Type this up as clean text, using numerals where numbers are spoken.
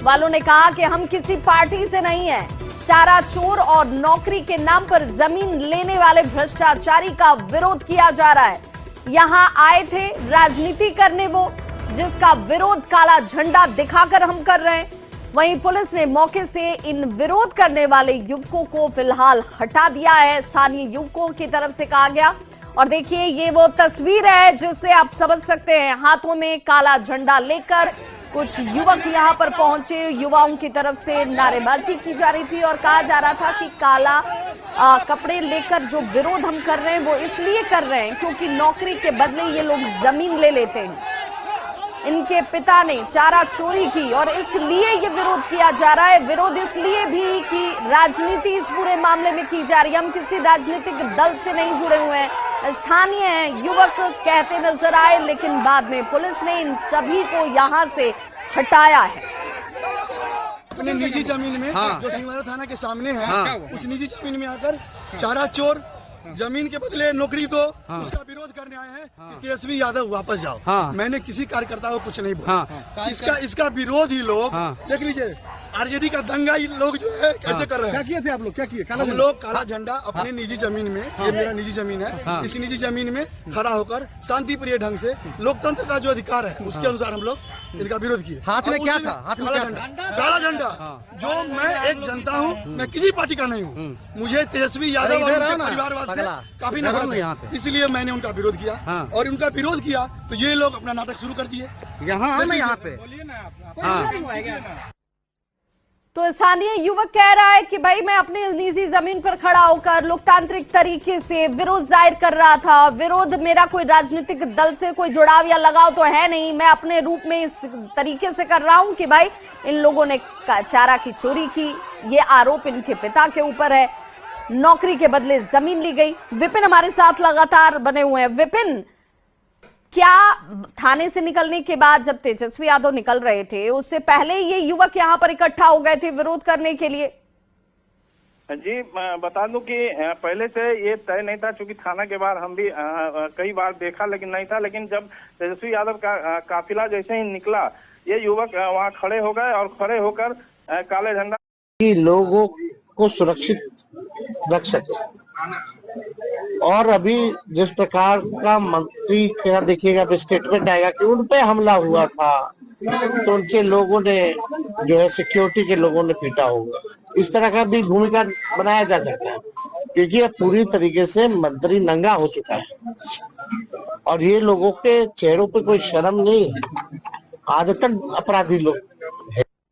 वालों ने कहा कि हम किसी पार्टी से नहीं है, चारा चोर और नौकरी के नाम पर जमीन लेने वाले भ्रष्टाचारी का विरोध किया जा रहा है। यहां आए थे राजनीति करने वो, जिसका विरोध काला झंडा दिखाकर हम कर रहे हैं। वहीं पुलिस ने मौके से इन विरोध करने वाले युवकों को फिलहाल हटा दिया है, स्थानीय युवकों की तरफ से कहा गया। और देखिए, ये वो तस्वीर है जिससे आप समझ सकते हैं, हाथों में काला झंडा लेकर कुछ युवक यहां पर पहुंचे। युवाओं की तरफ से नारेबाजी की जा रही थी और कहा जा रहा था कि काला कपड़े लेकर जो विरोध हम कर रहे हैं वो इसलिए कर रहे हैं क्योंकि नौकरी के बदले ये लोग जमीन ले लेते हैं। इनके पिता ने चारा चोरी की और इसलिए ये विरोध किया जा रहा है। विरोध इसलिए भी कि राजनीति इस पूरे मामले में की जा रही है। हम किसी राजनीतिक दल से नहीं जुड़े हुए हैं, स्थानीय हैं, युवक कहते नजर आए, लेकिन बाद में पुलिस ने इन सभी को यहां से हटाया है। अपने निजी जमीन में जो सिंहवाड़ा थाना के सामने है, उस निजी जमीन में आकर चारा चोर जमीन के बदले नौकरी दो, उसका विरोध करने आए हैं कि एसवी यादव वापस जाओ। मैंने किसी कार्यकर्ता को कुछ नहीं बोला। इसका विरोध ही लोग देख लीजिए, आरजेडी का दंगा ही लोग जो है कैसे कर रहे हैं। क्या किए थे आप लोग? क्या किए? हम लोग काला झंडा अपने निजी जमीन में, ये मेरा निजी जमीन है, इस निजी जमीन में खड़ा होकर शांतिप्रिय ढंग से लोकतंत्र का जो अधिकार है उसके अनुसार हम लोग इनका विरोध किए। हाथ में क्या था? हाथ में काला झंडा। जो मैं एक जनता हूँ, मैं किसी पार्टी का नहीं हूँ। मुझे तेजस्वी यादव और उनके परिवारवाद से काफी नफरत है, इसलिए मैंने उनका विरोध किया। और उनका विरोध किया तो ये लोग अपना नाटक शुरू कर दिए। यहाँ पे तो स्थानीय युवक कह रहा है कि भाई मैं अपने निजी जमीन पर खड़ा होकर लोकतांत्रिक तरीके से विरोध जाहिर कर रहा था। विरोध मेरा कोई राजनीतिक दल से कोई जुड़ाव या लगाव तो है नहीं, मैं अपने रूप में इस तरीके से कर रहा हूं कि भाई इन लोगों ने चारा की चोरी की, ये आरोप इनके पिता के ऊपर है, नौकरी के बदले जमीन ली गई। विपिन हमारे साथ लगातार बने हुए हैं। विपिन, क्या थाने से निकलने के बाद जब तेजस्वी यादव निकल रहे थे उससे पहले ये युवक यहाँ पर इकट्ठा हो गए थे विरोध करने के लिए? जी, बता दूं कि पहले से ये तय नहीं था, क्योंकि थाना के बाहर हम भी कई बार देखा लेकिन नहीं था। लेकिन जब तेजस्वी यादव का काफिला जैसे ही निकला, ये युवक वहाँ खड़े हो गए और खड़े होकर काले झंडा लोगों को सुरक्षित रख सके। और अभी जिस प्रकार का मंत्री का देखिएगा स्टेटमेंट आएगा कि उन पे हमला हुआ था, तो उनके लोगों ने जो है सिक्योरिटी के लोगों ने पीटा होगा, इस तरह का भी भूमिका बनाया जा सकता है, क्योंकि अब पूरी तरीके से मंत्री नंगा हो चुका है और ये लोगों के चेहरों पे कोई शर्म नहीं है। आदतन अपराधी लोग